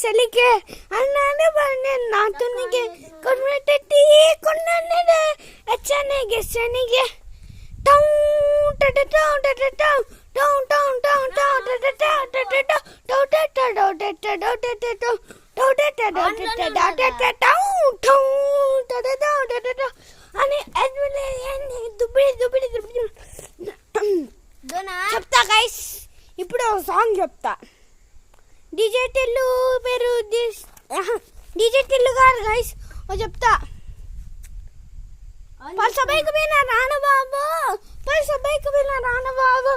ಸಲಿಕೆ ಅನ್ನಾದ ಬನ್ನೆ ನಾತುನಿಗೆ ಕೊಡ್ಮೆಟ್ಟಿ ಕೊಂಡನೆ ಅಚ್ಚನಿಗೆ ಸನಿಗೆ ಟೌ ಟಟ ಟೌ ಟಟ ಟೌ ಟೌ ಟೌ ಟೌ ಟೌ ಟಟ ಟೌ ಟಟ ಟೌ ಟಟ ಟೌ ಟಟ ಟೌ ಟಟ ಟೌ ಟೌ ಟಟ ಟೌ ಟಟ ಟೌ ಟೌ ಟಟ ಟೌ ಟಟ ಟೌ అని దుబ్బిడి చెప్తా గైస్. ఇప్పుడు సాంగ్ చెప్తా. డీజే టిల్లు పేరు డీజే టిల్లు గారు గైస్ చెప్తా. పల్స బైక్ మీద రాను బాబు, పల్స బైక్ మీద రాను బాబు,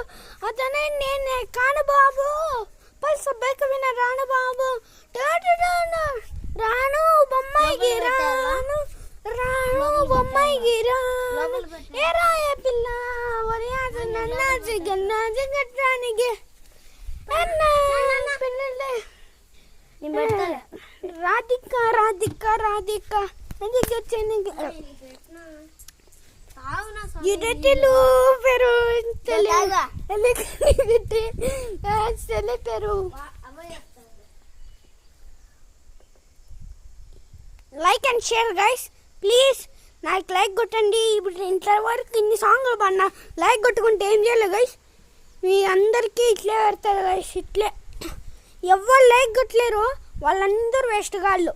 అతనే నేనే కాను బాబు, పల్స బైక్ మీద రాను బాబు, రాను బొమ్మాయికి రాను రాను బొమ్మాయికి రాను ఏ రాయ పిల్ల ఒరియాజు నన్నాజు గన్నాజు గట్రానికి పిల్లలే రాధిక రాధిక రాధిక ఇడెటిలు పేరు పేరు like and share guys please. నాకు లైక్ కొట్టండి. ఇప్పుడు ఇంతవరకు ఇన్ని సాంగ్లు పడినా లైక్ కొట్టుకుంటే ఏం చేయాలి గైస్? మీ అందరికీ ఇట్లే పెడతారు గైస్. ఇట్లే ఎవరు లైక్ కొట్టలేరు వాళ్ళందరూ వేస్ట్ గాళ్ళు,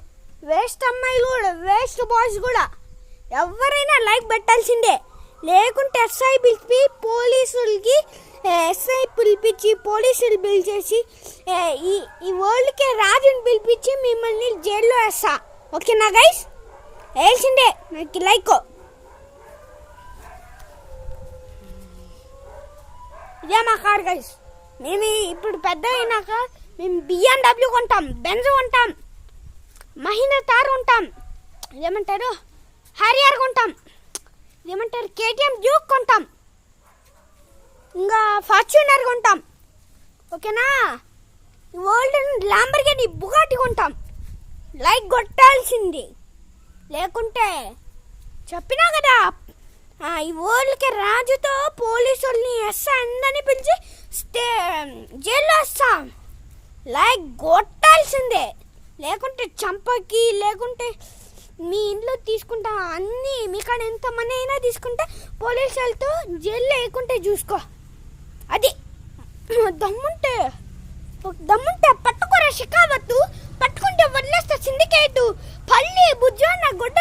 వేస్ట్ అమ్మాయిలు కూడా, వేస్ట్ బాయ్స్ కూడా. ఎవరైనా లైక్ పెట్టాల్సిందే. లేకుంటే ఎస్ఐ పిలిపి పోలీసులకి పిలిపించి పోలీసులు పిలిచేసి ఈ వరల్డ్కే రాజుని పిలిపించి మిమ్మల్ని జైల్లో వేస్తా. ఓకేనా గైస్? వేసిందే నాకు లైక్. ఇదే మా కార్ గైస్. మేము ఇప్పుడు పెద్ద అయినాక మేము BMW కొంటాం, బెంజ్ కొంటాం, మహీంద్రా తార్ కొంటాం, ఇదేమంటారు హ్యారియర్ కొంటాం, ఇదేమంటారు KTM డ్యూక్ కొంటాం, ఇంకా ఫార్చ్యూనర్ కొంటాం. ఓకేనా? వరల్డ్ ల్యాంబర్గిని బుగాటి కొంటాం. లైక్ కొట్టాల్సింది. లేకుంటే చెప్పినా కదా ఈ వరల్డ్కి రాజుతో పోలీసుల్ని అందరినీ పిలిచి జైల్లో వేస్తాం. లైక్ కొట్టాల్సిందే. లేకుంటే చంపకి, లేకుంటే మీ ఇంట్లో తీసుకుంటా అన్నీ మీకాడ ఎంత మనీ అయినా తీసుకుంటే పోలీసులతో జైల్లో వేయకుంటే చూసుకో. అది దమ్ముంటే పట్టుకోరా షికావత్తు, పట్టుకుంటే వదిలేస్తా సిండికేటు పల్లి బుజ్జో నా గుడ్డ